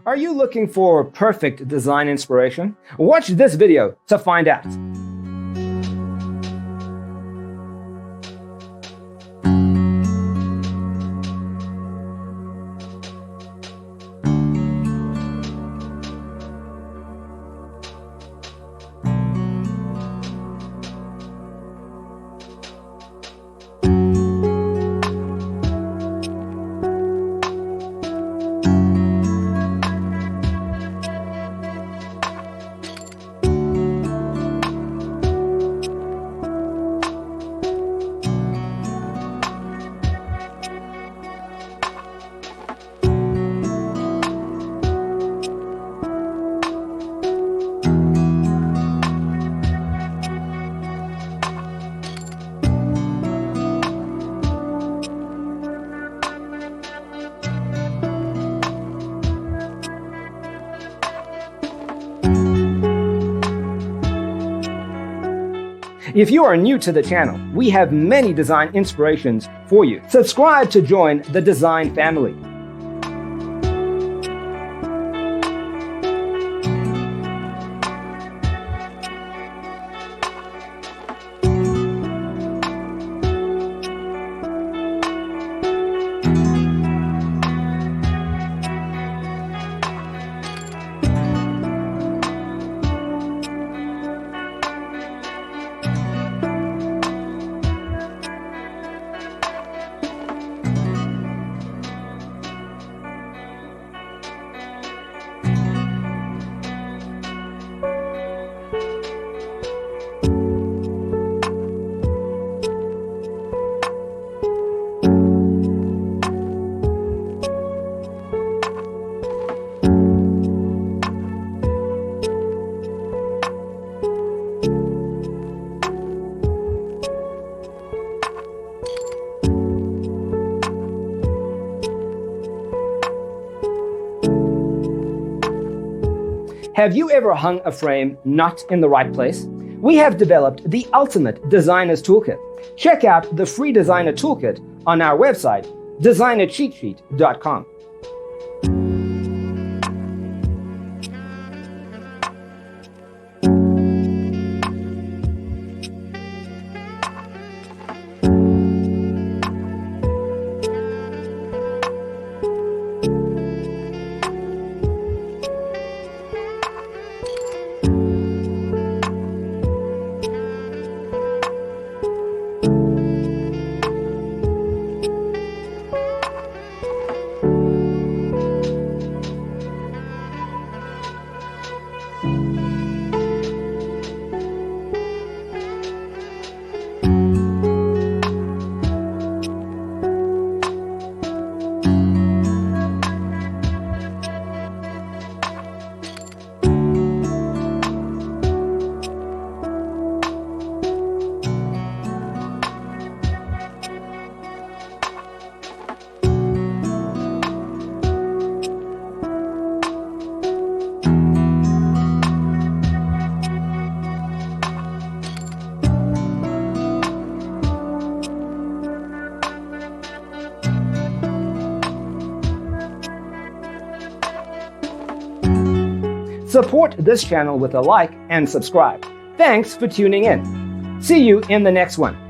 Are you looking for perfect design inspiration? Watch this video to find out. If you are new to the channel, we have many design inspirations for you. Subscribe to join the design family. Have you ever hung a frame not in the right place? We have developed the ultimate designer's toolkit. Check out the free designer toolkit on our website, designercheatsheet.com. Support this channel with a like and subscribe. Thanks for tuning in. See you in the next one.